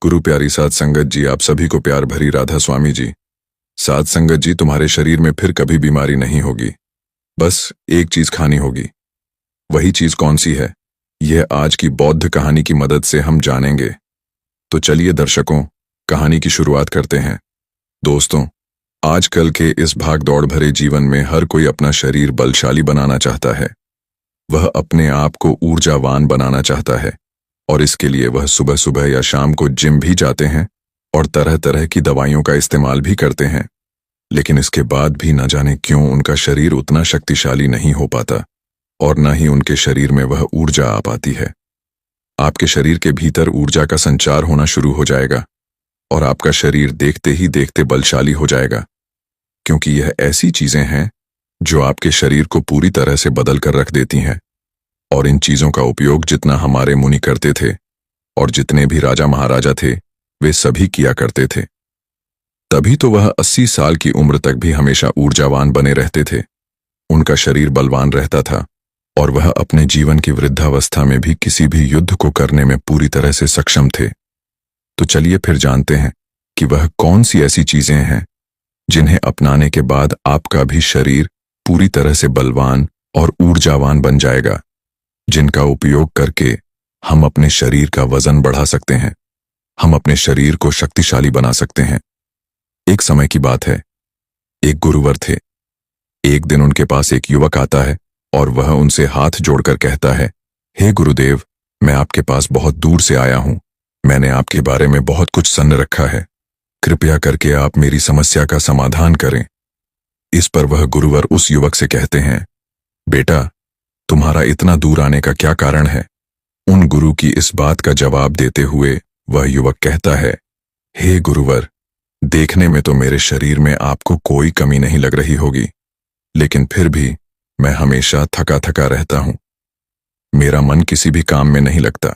गुरु प्यारी साध संगत जी, आप सभी को प्यार भरी राधा स्वामी जी। साध संगत जी, तुम्हारे शरीर में फिर कभी बीमारी नहीं होगी। बस एक चीज खानी होगी। वही चीज कौन सी है, यह आज की बौद्ध कहानी की मदद से हम जानेंगे। तो चलिए दर्शकों, कहानी की शुरुआत करते हैं। दोस्तों, आजकल के इस भाग दौड़ भरे जीवन में हर कोई अपना शरीर बलशाली बनाना चाहता है। वह अपने आप को ऊर्जावान बनाना चाहता है और इसके लिए वह सुबह सुबह या शाम को जिम भी जाते हैं और तरह तरह की दवाइयों का इस्तेमाल भी करते हैं। लेकिन इसके बाद भी न जाने क्यों उनका शरीर उतना शक्तिशाली नहीं हो पाता और न ही उनके शरीर में वह ऊर्जा आ पाती है। आपके शरीर के भीतर ऊर्जा का संचार होना शुरू हो जाएगा और आपका शरीर देखते ही देखते बलशाली हो जाएगा, क्योंकि यह ऐसी चीजें हैं जो आपके शरीर को पूरी तरह से बदल कर रख देती हैं। और इन चीजों का उपयोग जितना हमारे मुनि करते थे और जितने भी राजा महाराजा थे वे सभी किया करते थे। तभी तो वह 80 साल की उम्र तक भी हमेशा ऊर्जावान बने रहते थे। उनका शरीर बलवान रहता था और वह अपने जीवन की वृद्धावस्था में भी किसी भी युद्ध को करने में पूरी तरह से सक्षम थे। तो चलिए फिर जानते हैं कि वह कौन सी ऐसी चीजें हैं जिन्हें अपनाने के बाद आपका भी शरीर पूरी तरह से बलवान और ऊर्जावान बन जाएगा, जिनका उपयोग करके हम अपने शरीर का वजन बढ़ा सकते हैं, हम अपने शरीर को शक्तिशाली बना सकते हैं। एक समय की बात है, एक गुरुवर थे। एक दिन उनके पास एक युवक आता है और वह उनसे हाथ जोड़कर कहता है, हे गुरुदेव, मैं आपके पास बहुत दूर से आया हूं। मैंने आपके बारे में बहुत कुछ सुन रखा है। कृपया करके आप मेरी समस्या का समाधान करें। इस पर वह गुरुवर उस युवक से कहते हैं, बेटा, तुम्हारा इतना दूर आने का क्या कारण है? उन गुरु की इस बात का जवाब देते हुए वह युवक कहता है, हे गुरुवर, देखने में तो मेरे शरीर में आपको कोई कमी नहीं लग रही होगी, लेकिन फिर भी मैं हमेशा थका थका रहता हूं। मेरा मन किसी भी काम में नहीं लगता।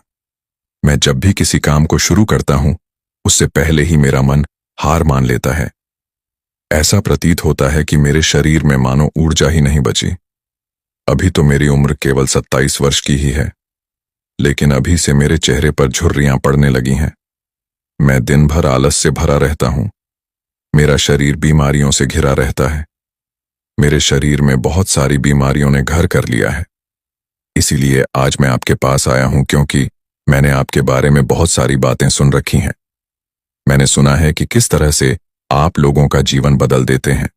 मैं जब भी किसी काम को शुरू करता हूं उससे पहले ही मेरा मन हार मान लेता है। ऐसा प्रतीत होता है कि मेरे शरीर में मानो ऊर्जा ही नहीं बची। अभी तो मेरी उम्र केवल 27 वर्ष की ही है, लेकिन अभी से मेरे चेहरे पर झुर्रियां पड़ने लगी हैं। मैं दिन भर आलस से भरा रहता हूं। मेरा शरीर बीमारियों से घिरा रहता है। मेरे शरीर में बहुत सारी बीमारियों ने घर कर लिया है। इसीलिए आज मैं आपके पास आया हूं, क्योंकि मैंने आपके बारे में बहुत सारी बातें सुन रखी हैं। मैंने सुना है कि किस तरह से आप लोगों का जीवन बदल देते हैं,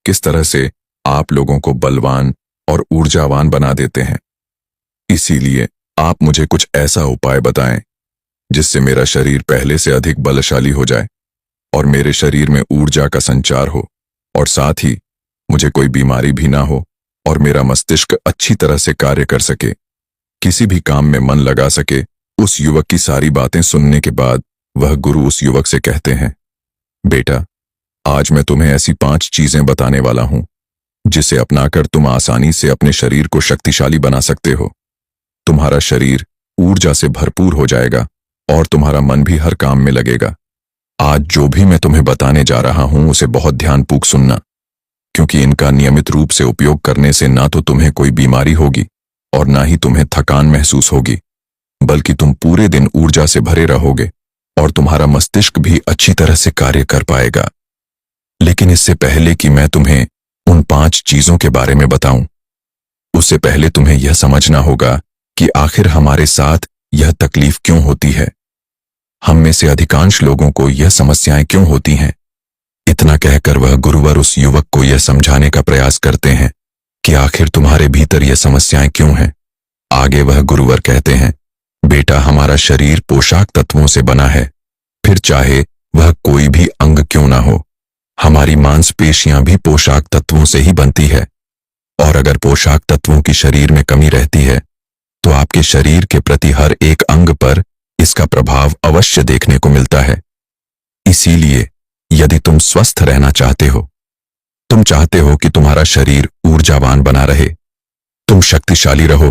किस तरह से आप लोगों को बलवान और ऊर्जावान बना देते हैं। इसीलिए आप मुझे कुछ ऐसा उपाय बताएं जिससे मेरा शरीर पहले से अधिक बलशाली हो जाए और मेरे शरीर में ऊर्जा का संचार हो और साथ ही मुझे कोई बीमारी भी ना हो और मेरा मस्तिष्क अच्छी तरह से कार्य कर सके, किसी भी काम में मन लगा सके। उस युवक की सारी बातें सुनने के बाद वह गुरु उस युवक से कहते हैं, बेटा, आज मैं तुम्हें ऐसी 5 चीजें बताने वाला हूं जिसे अपनाकर तुम आसानी से अपने शरीर को शक्तिशाली बना सकते हो। तुम्हारा शरीर ऊर्जा से भरपूर हो जाएगा और तुम्हारा मन भी हर काम में लगेगा। आज जो भी मैं तुम्हें बताने जा रहा हूं उसे बहुत ध्यानपूर्वक सुनना, क्योंकि इनका नियमित रूप से उपयोग करने से ना तो तुम्हें कोई बीमारी होगी और ना ही तुम्हें थकान महसूस होगी, बल्कि तुम पूरे दिन ऊर्जा से भरे रहोगे और तुम्हारा मस्तिष्क भी अच्छी तरह से कार्य कर पाएगा। लेकिन इससे पहले कि मैं तुम्हें उन 5 चीजों के बारे में बताऊं, उससे पहले तुम्हें यह समझना होगा कि आखिर हमारे साथ यह तकलीफ क्यों होती है। हम में से अधिकांश लोगों को यह समस्याएं क्यों होती हैं। इतना कहकर वह गुरुवर उस युवक को यह समझाने का प्रयास करते हैं कि आखिर तुम्हारे भीतर यह समस्याएं क्यों हैं। आगे वह गुरुवर कहते हैं, बेटा, हमारा शरीर पोशाक तत्वों से बना है, फिर चाहे वह कोई भी अंग क्यों ना हो। हमारी मांसपेशियां भी पोशाक तत्वों से ही बनती है और अगर पोशाक तत्वों की शरीर में कमी रहती है तो आपके शरीर के प्रति हर एक अंग पर इसका प्रभाव अवश्य देखने को मिलता है। इसीलिए यदि तुम स्वस्थ रहना चाहते हो, तुम चाहते हो कि तुम्हारा शरीर ऊर्जावान बना रहे, तुम शक्तिशाली रहो,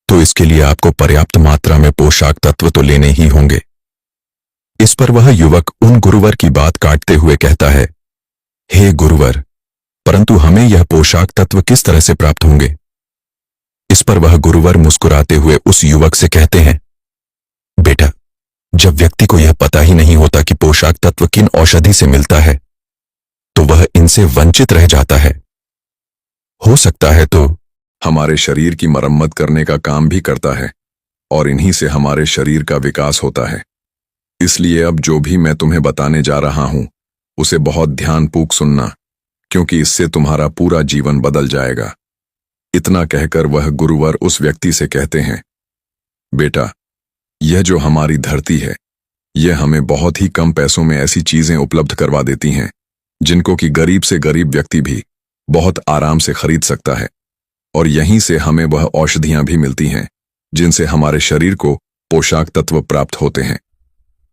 तो इसके लिए आपको पर्याप्त मात्रा में पोशाक तत्व तो लेने ही होंगे। इस पर वह युवक उन गुरुवर की बात काटते हुए कहता है, हे गुरुवर, परंतु हमें यह पोशाक तत्व किस तरह से प्राप्त होंगे? इस पर वह गुरुवर मुस्कुराते हुए उस युवक से कहते हैं, बेटा, जब व्यक्ति को यह पता ही नहीं होता कि पोषक तत्व किन औषधि से मिलता है, तो वह इनसे वंचित रह जाता है। हो सकता है तो हमारे शरीर की मरम्मत करने का काम भी करता है और इन्हीं से हमारे शरीर का विकास होता है। इसलिए अब जो भी मैं तुम्हें बताने जा रहा हूं उसे बहुत ध्यानपूर्वक सुनना, क्योंकि इससे तुम्हारा पूरा जीवन बदल जाएगा। इतना कहकर वह गुरुवर उस व्यक्ति से कहते हैं, बेटा, यह जो हमारी धरती है, यह हमें बहुत ही कम पैसों में ऐसी चीजें उपलब्ध करवा देती हैं जिनको कि गरीब से गरीब व्यक्ति भी बहुत आराम से खरीद सकता है। और यहीं से हमें वह औषधियां भी मिलती हैं जिनसे हमारे शरीर को पोषक तत्व प्राप्त होते हैं।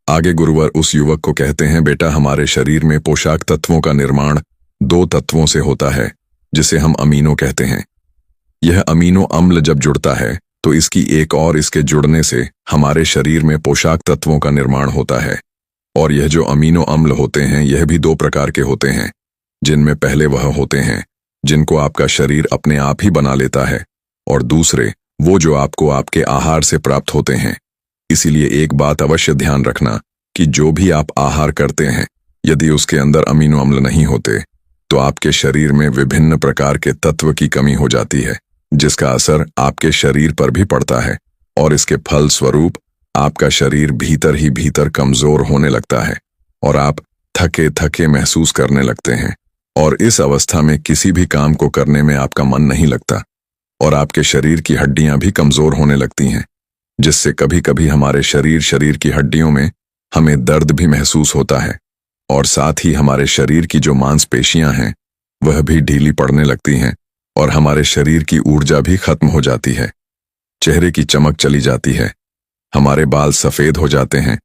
आगे गुरुवर उस युवक को कहते हैं, बेटा, हमारे शरीर में पोषक तत्वों का निर्माण 2 तत्वों से होता है जिसे हम अमीनो कहते हैं। यह अमीनो अम्ल जब जुड़ता है तो इसकी एक और इसके जुड़ने से हमारे शरीर में पोषक तत्वों का निर्माण होता है। और यह जो अमीनो अम्ल होते हैं यह भी 2 प्रकार के होते हैं, जिनमें पहले वह होते हैं जिनको आपका शरीर अपने आप ही बना लेता है, और दूसरे वो जो आपको आपके आहार से प्राप्त होते हैं। इसीलिए एक बात अवश्य ध्यान रखना कि जो भी आप आहार करते हैं, यदि उसके अंदर अमीनो अम्ल नहीं होते तो आपके शरीर में विभिन्न प्रकार के तत्व की कमी हो जाती है, जिसका असर आपके शरीर पर भी पड़ता है और इसके फल स्वरूप आपका शरीर भीतर ही भीतर कमजोर होने लगता है और आप थके थके महसूस करने लगते हैं। और इस अवस्था में किसी भी काम को करने में आपका मन नहीं लगता और आपके शरीर की हड्डियां भी कमजोर होने लगती हैं, जिससे कभी कभी हमारे शरीर की हड्डियों में हमें दर्द भी महसूस होता है और साथ ही हमारे शरीर की जो मांसपेशियां हैं वह भी ढीली पड़ने लगती हैं और हमारे शरीर की ऊर्जा भी खत्म हो जाती है। चेहरे की चमक चली जाती है, हमारे बाल सफेद हो जाते हैं,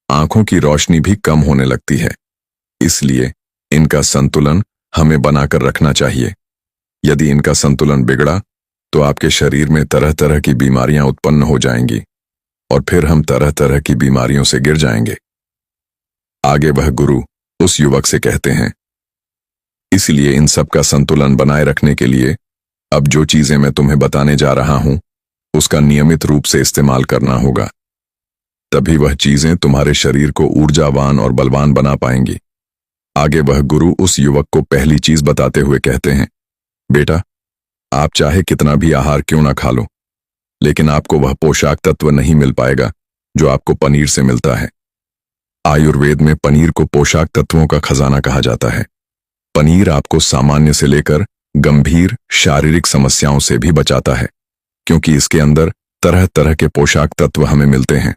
आंखों की रोशनी भी कम होने लगती है। इसलिए इनका संतुलन हमें बनाकर रखना चाहिए। यदि इनका संतुलन बिगड़ा तो आपके शरीर में तरह तरह की बीमारियां उत्पन्न हो जाएंगी और फिर हम तरह तरह की बीमारियों से गिर जाएंगे। आगे वह गुरु उस युवक से कहते हैं, इसलिए इन सब का संतुलन बनाए रखने के लिए अब जो चीजें मैं तुम्हें बताने जा रहा हूं उसका नियमित रूप से इस्तेमाल करना होगा, तभी वह चीजें तुम्हारे शरीर को ऊर्जावान और बलवान बना पाएंगी। आगे वह गुरु उस युवक को पहली चीज बताते हुए कहते हैं, बेटा, आप चाहे कितना भी आहार क्यों ना खा लो, लेकिन आपको वह पोषक तत्व नहीं मिल पाएगा जो आपको पनीर से मिलता है। आयुर्वेद में पनीर को पोषक तत्वों का खजाना कहा जाता है। पनीर आपको सामान्य से लेकर गंभीर शारीरिक समस्याओं से भी बचाता है, क्योंकि इसके अंदर तरह तरह के पोषक तत्व हमें मिलते हैं,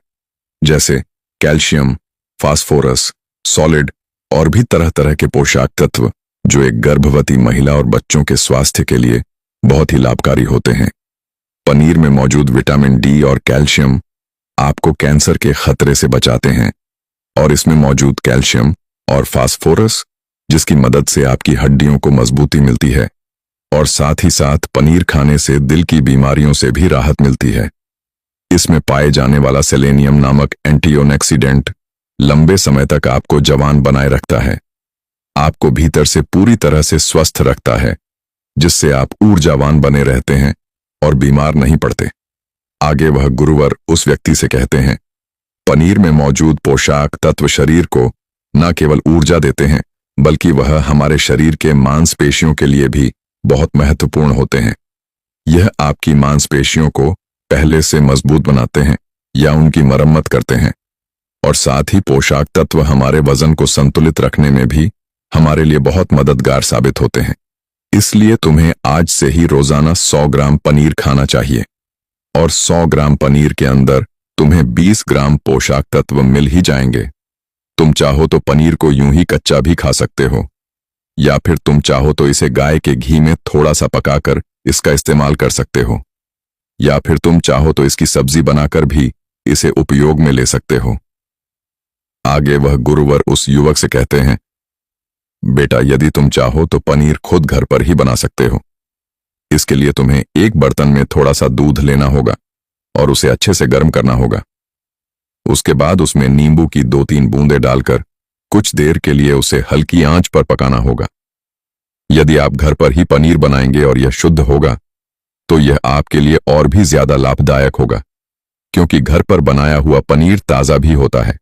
जैसे कैल्शियम, फास्फोरस, सॉलिड और भी तरह तरह के पोषक तत्व जो एक गर्भवती महिला और बच्चों के स्वास्थ्य के लिए बहुत ही लाभकारी होते हैं। पनीर में मौजूद विटामिन डी और कैल्शियम आपको कैंसर के खतरे से बचाते हैं और इसमें मौजूद कैल्शियम और फास्फोरस जिसकी मदद से आपकी हड्डियों को मजबूती मिलती है और साथ ही साथ पनीर खाने से दिल की बीमारियों से भी राहत मिलती है। इसमें पाए जाने वाला सेलेनियम नामक एंटीऑक्सीडेंट लंबे समय तक आपको जवान बनाए रखता है, आपको भीतर से पूरी तरह से स्वस्थ रखता है, जिससे आप ऊर्जावान बने रहते हैं और बीमार नहीं पड़ते। आगे वह गुरुवर उस व्यक्ति से कहते हैं, पनीर में मौजूद पोषक तत्व शरीर को न केवल ऊर्जा देते हैं बल्कि वह हमारे शरीर के मांसपेशियों के लिए भी बहुत महत्वपूर्ण होते हैं। यह आपकी मांसपेशियों को पहले से मजबूत बनाते हैं या उनकी मरम्मत करते हैं और साथ ही पोषक तत्व हमारे वजन को संतुलित रखने में भी हमारे लिए बहुत मददगार साबित होते हैं। इसलिए तुम्हें आज से ही रोजाना 100 ग्राम पनीर खाना चाहिए और 100 ग्राम पनीर के अंदर तुम्हें 20 ग्राम पोषक तत्व मिल ही जाएंगे। तुम चाहो तो पनीर को यूं ही कच्चा भी खा सकते हो या फिर तुम चाहो तो इसे गाय के घी में थोड़ा सा पकाकर इसका इस्तेमाल कर सकते हो या फिर तुम चाहो तो इसकी सब्जी बनाकर भी इसे उपयोग में ले सकते हो। आगे वह गुरुवर उस युवक से कहते हैं, बेटा, यदि तुम चाहो तो पनीर खुद घर पर ही बना सकते हो। इसके लिए तुम्हें एक बर्तन में थोड़ा सा दूध लेना होगा और उसे अच्छे से गर्म करना होगा। उसके बाद उसमें नींबू की 2-3 बूंदें डालकर कुछ देर के लिए उसे हल्की आंच पर पकाना होगा। यदि आप घर पर ही पनीर बनाएंगे और यह शुद्ध होगा तो यह आपके लिए और भी ज्यादा लाभदायक होगा, क्योंकि घर पर बनाया हुआ पनीर ताज़ा भी होता है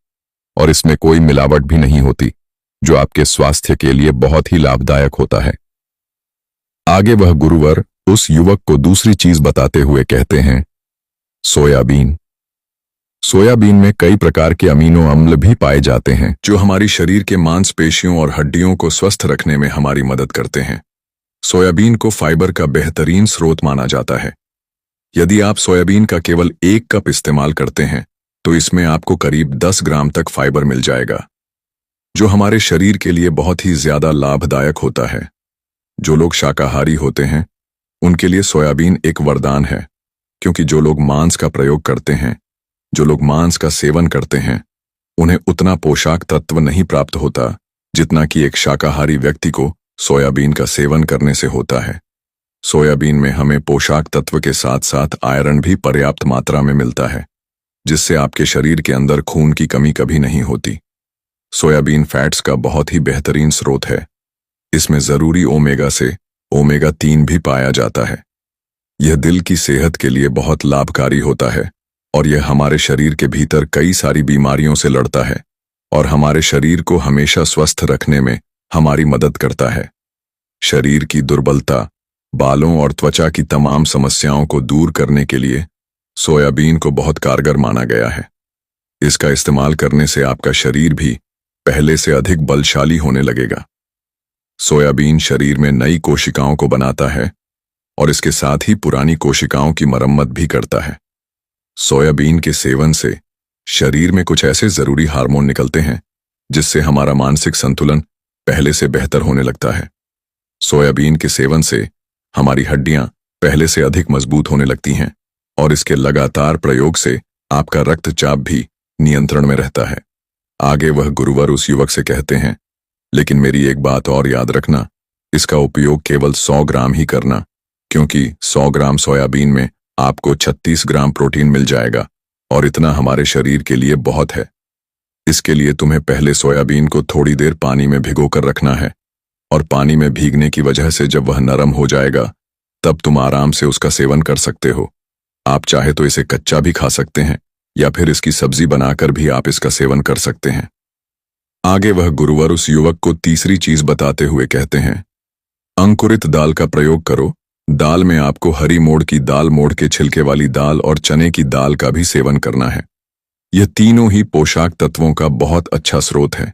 और इसमें कोई मिलावट भी नहीं होती, जो आपके स्वास्थ्य के लिए बहुत ही लाभदायक होता है। आगे वह गुरुवर उस युवक को दूसरी चीज बताते हुए कहते हैं, सोयाबीन। सोयाबीन में कई प्रकार के अमीनो अम्ल भी पाए जाते हैं जो हमारी शरीर के मांसपेशियों और हड्डियों को स्वस्थ रखने में हमारी मदद करते हैं। सोयाबीन को फाइबर का बेहतरीन स्रोत माना जाता है। यदि आप सोयाबीन का केवल 1 कप इस्तेमाल करते हैं तो इसमें आपको करीब 10 ग्राम तक फाइबर मिल जाएगा, जो हमारे शरीर के लिए बहुत ही ज्यादा लाभदायक होता है। जो लोग शाकाहारी होते हैं उनके लिए सोयाबीन एक वरदान है, क्योंकि जो लोग मांस का प्रयोग करते हैं, जो लोग मांस का सेवन करते हैं, उन्हें उतना पोषक तत्व नहीं प्राप्त होता जितना कि एक शाकाहारी व्यक्ति को सोयाबीन का सेवन करने से होता है। सोयाबीन में हमें पोषक तत्व के साथ साथ आयरन भी पर्याप्त मात्रा में मिलता है, जिससे आपके शरीर के अंदर खून की कमी कभी नहीं होती। सोयाबीन फैट्स का बहुत ही बेहतरीन स्रोत है। इसमें जरूरी ओमेगा से ओमेगा 3 भी पाया जाता है। यह दिल की सेहत के लिए बहुत लाभकारी होता है और यह हमारे शरीर के भीतर कई सारी बीमारियों से लड़ता है और हमारे शरीर को हमेशा स्वस्थ रखने में हमारी मदद करता है। शरीर की दुर्बलता, बालों और त्वचा की तमाम समस्याओं को दूर करने के लिए सोयाबीन को बहुत कारगर माना गया है। इसका इस्तेमाल करने से आपका शरीर भी पहले से अधिक बलशाली होने लगेगा। सोयाबीन शरीर में नई कोशिकाओं को बनाता है और इसके साथ ही पुरानी कोशिकाओं की मरम्मत भी करता है। सोयाबीन के सेवन से शरीर में कुछ ऐसे जरूरी हार्मोन निकलते हैं जिससे हमारा मानसिक संतुलन पहले से बेहतर होने लगता है। सोयाबीन के सेवन से हमारी हड्डियां पहले से अधिक मजबूत होने लगती हैं और इसके लगातार प्रयोग से आपका रक्तचाप भी नियंत्रण में रहता है। आगे वह गुरुवर उस युवक से कहते हैं, लेकिन मेरी एक बात और याद रखना, इसका उपयोग केवल 100 ग्राम ही करना, क्योंकि 100 ग्राम सोयाबीन में आपको 36 ग्राम प्रोटीन मिल जाएगा और इतना हमारे शरीर के लिए बहुत है। इसके लिए तुम्हें पहले सोयाबीन को थोड़ी देर पानी में भिगोकर रखना है और पानी में भीगने की वजह से जब वह नरम हो जाएगा तब तुम आराम से उसका सेवन कर सकते हो। आप चाहे तो इसे कच्चा भी खा सकते हैं या फिर इसकी सब्जी बनाकर भी आप इसका सेवन कर सकते हैं। आगे वह गुरुवर उस युवक को तीसरी चीज बताते हुए कहते हैं, अंकुरित दाल का प्रयोग करो। दाल में आपको हरी मोड़ की दाल, मोड़ के छिलके वाली दाल और चने की दाल का भी सेवन करना है। यह तीनों ही पोषक तत्वों का बहुत अच्छा स्रोत है।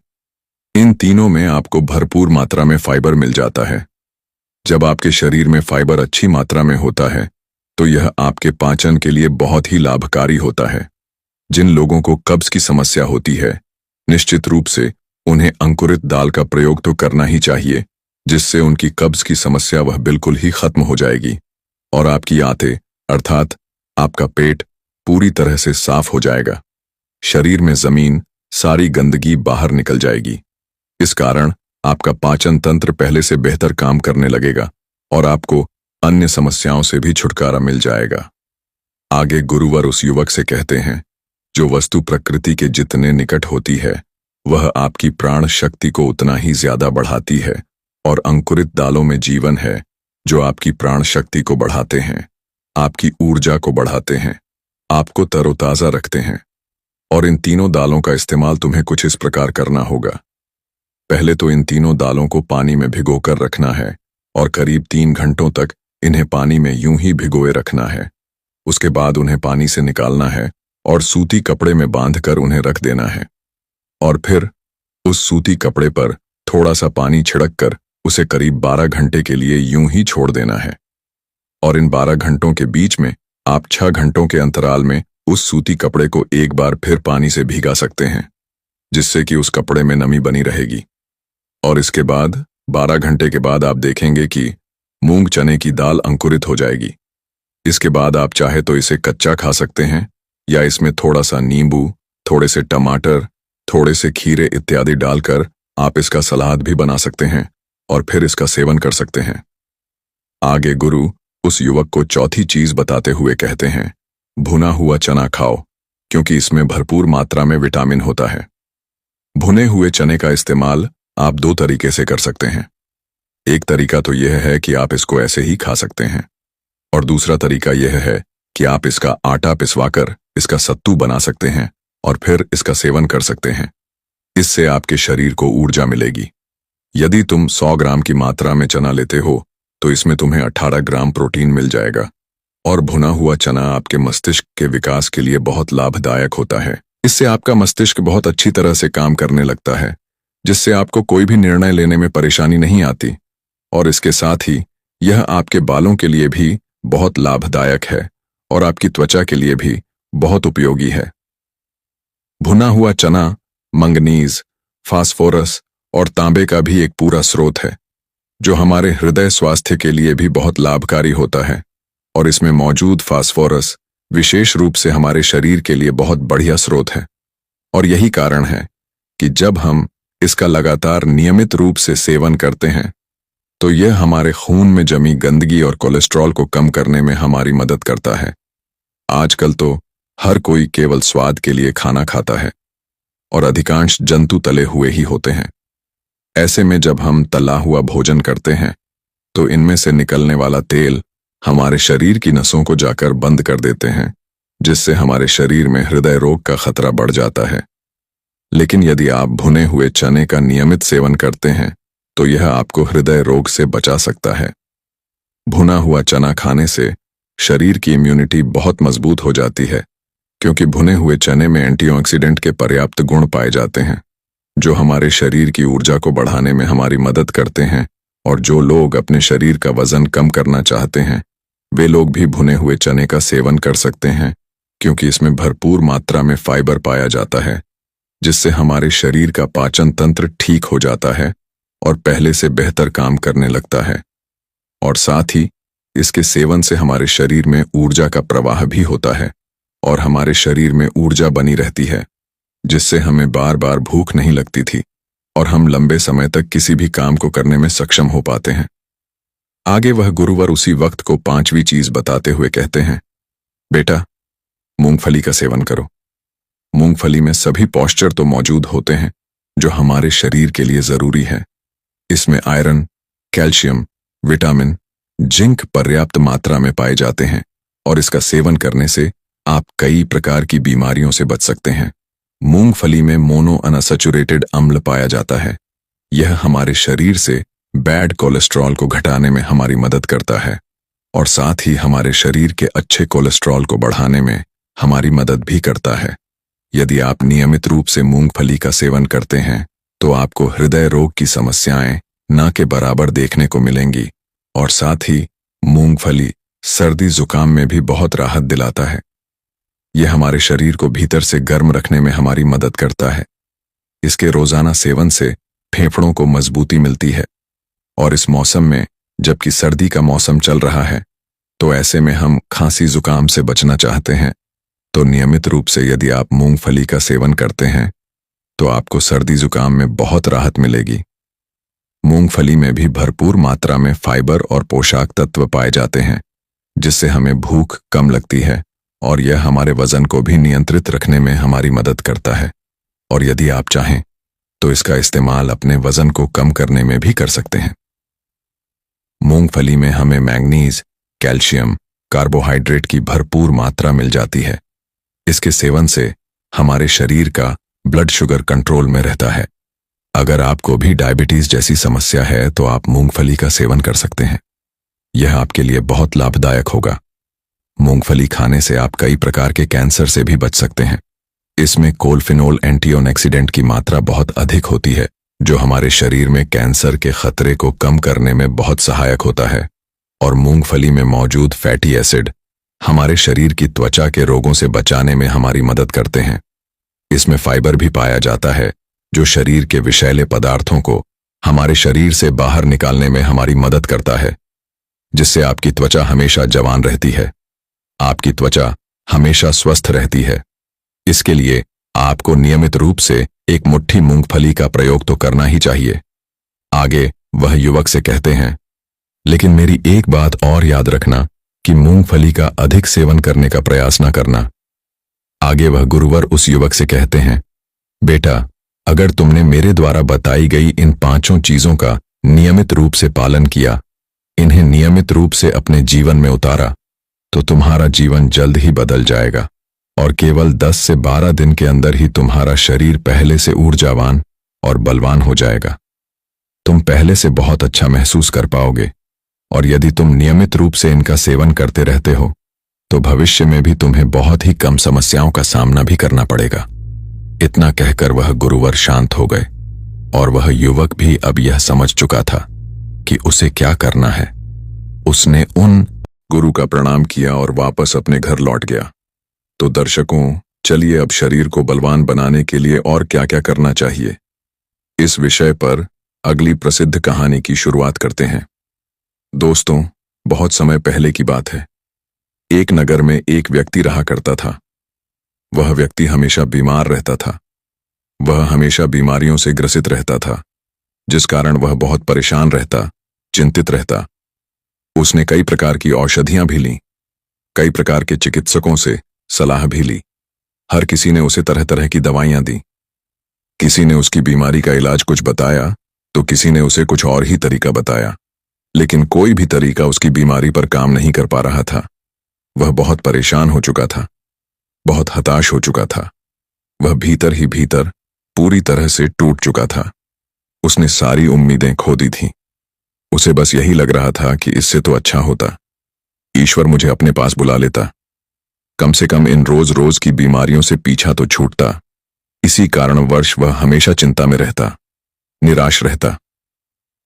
इन तीनों में आपको भरपूर मात्रा में फाइबर मिल जाता है। जब आपके शरीर में फाइबर अच्छी मात्रा में होता है तो यह आपके पाचन के लिए बहुत ही लाभकारी होता है। जिन लोगों को कब्ज की समस्या होती है, निश्चित रूप से उन्हें अंकुरित दाल का प्रयोग तो करना ही चाहिए, जिससे उनकी कब्ज की समस्या वह बिल्कुल ही खत्म हो जाएगी और आपकी आंतें अर्थात आपका पेट पूरी तरह से साफ हो जाएगा। शरीर में जमीन सारी गंदगी बाहर निकल जाएगी। इस कारण आपका पाचन तंत्र पहले से बेहतर काम करने लगेगा और आपको अन्य समस्याओं से भी छुटकारा मिल जाएगा। आगे गुरुवर उस युवक से कहते हैं, जो वस्तु प्रकृति के जितने निकट होती है वह आपकी प्राण शक्ति को उतना ही ज्यादा बढ़ाती है और अंकुरित दालों में जीवन है जो आपकी प्राण शक्ति को बढ़ाते हैं, आपकी ऊर्जा को बढ़ाते हैं, आपको तरोताजा रखते हैं। और इन तीनों दालों का इस्तेमाल तुम्हें कुछ इस प्रकार करना होगा। पहले तो इन तीनों दालों को पानी में भिगोकर रखना है और करीब 3 घंटों तक इन्हें पानी में यूं ही भिगोए रखना है। उसके बाद उन्हें पानी से निकालना है और सूती कपड़े में बांधकर उन्हें रख देना है और फिर उस सूती कपड़े पर थोड़ा सा पानी छिड़ककर उसे करीब 12 घंटे के लिए यूं ही छोड़ देना है। और इन 12 घंटों के बीच में आप 6 घंटों के अंतराल में उस सूती कपड़े को एक बार फिर पानी से भीगा सकते हैं, जिससे कि उस कपड़े में नमी बनी रहेगी। और इसके बाद 12 घंटे के बाद आप देखेंगे कि मूंग चने की दाल अंकुरित हो जाएगी। इसके बाद आप चाहे तो इसे कच्चा खा सकते हैं या इसमें थोड़ा सा नींबू, थोड़े से टमाटर, थोड़े से खीरे इत्यादि डालकर आप इसका सलाद भी बना सकते हैं और फिर इसका सेवन कर सकते हैं। आगे गुरु उस युवक को चौथी चीज बताते हुए कहते हैं, भुना हुआ चना खाओ, क्योंकि इसमें भरपूर मात्रा में विटामिन होता है। भुने हुए चने का इस्तेमाल आप 2 तरीके से कर सकते हैं। एक तरीका तो यह है कि आप इसको ऐसे ही खा सकते हैं और दूसरा तरीका यह है कि आप इसका आटा पिसवाकर इसका सत्तू बना सकते हैं और फिर इसका सेवन कर सकते हैं। इससे आपके शरीर को ऊर्जा मिलेगी। यदि तुम 100 ग्राम की मात्रा में चना लेते हो तो इसमें तुम्हें 18 ग्राम प्रोटीन मिल जाएगा। और भुना हुआ चना आपके मस्तिष्क के विकास के लिए बहुत लाभदायक होता है। इससे आपका मस्तिष्क बहुत अच्छी तरह से काम करने लगता है, जिससे आपको कोई भी निर्णय लेने में परेशानी नहीं आती। और इसके साथ ही यह आपके बालों के लिए भी बहुत लाभदायक है और आपकी त्वचा के लिए भी बहुत उपयोगी है। भुना हुआ चना मंगनीज, फास्फोरस और तांबे का भी एक पूरा स्रोत है, जो हमारे हृदय स्वास्थ्य के लिए भी बहुत लाभकारी होता है। और इसमें मौजूद फास्फोरस विशेष रूप से हमारे शरीर के लिए बहुत बढ़िया स्रोत है। और यही कारण है कि जब हम इसका लगातार नियमित रूप से सेवन करते हैं तो यह हमारे खून में जमी गंदगी और कोलेस्ट्रॉल को कम करने में हमारी मदद करता है। आजकल तो हर कोई केवल स्वाद के लिए खाना खाता है और अधिकांश जंतु तले हुए ही होते हैं। ऐसे में जब हम तला हुआ भोजन करते हैं तो इनमें से निकलने वाला तेल हमारे शरीर की नसों को जाकर बंद कर देते हैं, जिससे हमारे शरीर में हृदय रोग का खतरा बढ़ जाता है। लेकिन यदि आप भुने हुए चने का नियमित सेवन करते हैं तो यह आपको हृदय रोग से बचा सकता है। भुना हुआ चना खाने से शरीर की इम्यूनिटी बहुत मजबूत हो जाती है, क्योंकि भुने हुए चने में एंटीऑक्सीडेंट के पर्याप्त गुण पाए जाते हैं, जो हमारे शरीर की ऊर्जा को बढ़ाने में हमारी मदद करते हैं। और जो लोग अपने शरीर का वजन कम करना चाहते हैं वे लोग भी भुने हुए चने का सेवन कर सकते हैं, क्योंकि इसमें भरपूर मात्रा में फाइबर पाया जाता है, जिससे हमारे शरीर का पाचन तंत्र ठीक हो जाता है और पहले से बेहतर काम करने लगता है। और साथ ही इसके सेवन से हमारे शरीर में ऊर्जा का प्रवाह भी होता है और हमारे शरीर में ऊर्जा बनी रहती है, जिससे हमें बार बार भूख नहीं लगती थी और हम लंबे समय तक किसी भी काम को करने में सक्षम हो पाते हैं। आगे वह गुरुवर उसी वक्त को 5वीं चीज बताते हुए कहते हैं, बेटा मूंगफली का सेवन करो। मूंगफली में सभी पौष्टिक तो मौजूद होते हैं जो हमारे शरीर के लिए जरूरी है। इसमें आयरन, कैल्शियम, विटामिन, जिंक पर्याप्त मात्रा में पाए जाते हैं और इसका सेवन करने से आप कई प्रकार की बीमारियों से बच सकते हैं। मूंगफली में मोनो अनसैचुरेटेड अम्ल पाया जाता है। यह हमारे शरीर से बैड कोलेस्ट्रॉल को घटाने में हमारी मदद करता है और साथ ही हमारे शरीर के अच्छे कोलेस्ट्रॉल को बढ़ाने में हमारी मदद भी करता है। यदि आप नियमित रूप से मूंगफली का सेवन करते हैं तो आपको हृदय रोग की समस्याएं न के बराबर देखने को मिलेंगी। और साथ ही मूंगफली सर्दी जुकाम में भी बहुत राहत दिलाता है। यह हमारे शरीर को भीतर से गर्म रखने में हमारी मदद करता है। इसके रोजाना सेवन से फेफड़ों को मजबूती मिलती है। और इस मौसम में, जबकि सर्दी का मौसम चल रहा है, तो ऐसे में हम खांसी जुकाम से बचना चाहते हैं, तो नियमित रूप से यदि आप मूंगफली का सेवन करते हैं तो आपको सर्दी जुकाम में बहुत राहत मिलेगी। मूंगफली में भी भरपूर मात्रा में फाइबर और पोषक तत्व पाए जाते हैं, जिससे हमें भूख कम लगती है और यह हमारे वजन को भी नियंत्रित रखने में हमारी मदद करता है। और यदि आप चाहें तो इसका इस्तेमाल अपने वजन को कम करने में भी कर सकते हैं। मूंगफली में हमें मैंगनीज, कैल्शियम, कार्बोहाइड्रेट की भरपूर मात्रा मिल जाती है। इसके सेवन से हमारे शरीर का ब्लड शुगर कंट्रोल में रहता है। अगर आपको भी डायबिटीज जैसी समस्या है तो आप मूंगफली का सेवन कर सकते हैं। यह आपके लिए बहुत लाभदायक होगा। मूंगफली खाने से आप कई प्रकार के कैंसर से भी बच सकते हैं। इसमें कोलफिनोल एंटीऑक्सीडेंट की मात्रा बहुत अधिक होती है, जो हमारे शरीर में कैंसर के खतरे को कम करने में बहुत सहायक होता है। और मूंगफली में मौजूद फैटी एसिड हमारे शरीर की त्वचा के रोगों से बचाने में हमारी मदद करते हैं। इसमें फाइबर भी पाया जाता है, जो शरीर के विषैले पदार्थों को हमारे शरीर से बाहर निकालने में हमारी मदद करता है, जिससे आपकी त्वचा हमेशा जवान रहती है। आपकी त्वचा हमेशा स्वस्थ रहती है। इसके लिए आपको नियमित रूप से एक मुट्ठी मूंगफली का प्रयोग तो करना ही चाहिए। आगे वह युवक से कहते हैं, लेकिन मेरी एक बात और याद रखना कि मूंगफली का अधिक सेवन करने का प्रयास न करना। आगे वह गुरुवर उस युवक से कहते हैं, बेटा, अगर तुमने मेरे द्वारा बताई गई इन 5 चीजों का नियमित रूप से पालन किया, इन्हें नियमित रूप से अपने जीवन में उतारा, तो तुम्हारा जीवन जल्द ही बदल जाएगा और केवल 10 से 12 दिन के अंदर ही तुम्हारा शरीर पहले से ऊर्जावान और बलवान हो जाएगा। तुम पहले से बहुत अच्छा महसूस कर पाओगे, और यदि तुम नियमित रूप से इनका सेवन करते रहते हो तो भविष्य में भी तुम्हें बहुत ही कम समस्याओं का सामना भी करना पड़ेगा। इतना कहकर वह गुरुवर शांत हो गए, और वह युवक भी अब यह समझ चुका था कि उसे क्या करना है। उसने उन गुरु का प्रणाम किया और वापस अपने घर लौट गया। तो दर्शकों, चलिए अब शरीर को बलवान बनाने के लिए और क्या क्या करना चाहिए, इस विषय पर अगली प्रसिद्ध कहानी की शुरुआत करते हैं। दोस्तों, बहुत समय पहले की बात है। एक नगर में एक व्यक्ति रहा करता था। वह व्यक्ति हमेशा बीमार रहता था। वह हमेशा बीमारियों से ग्रसित रहता था, जिस कारण वह बहुत परेशान रहता, चिंतित रहता। उसने कई प्रकार की औषधियां भी लीं, कई प्रकार के चिकित्सकों से सलाह भी ली। हर किसी ने उसे तरह तरह की दवाइयां दी। किसी ने उसकी बीमारी का इलाज कुछ बताया तो किसी ने उसे कुछ और ही तरीका बताया, लेकिन कोई भी तरीका उसकी बीमारी पर काम नहीं कर पा रहा था। वह बहुत परेशान हो चुका था, बहुत हताश हो चुका था। वह भीतर ही भीतर पूरी तरह से टूट चुका था। उसने सारी उम्मीदें खो दी थीं। उसे बस यही लग रहा था कि इससे तो अच्छा होता, ईश्वर मुझे अपने पास बुला लेता, कम से कम इन रोज रोज की बीमारियों से पीछा तो छूटता। इसी कारणवश वह हमेशा चिंता में रहता, निराश रहता।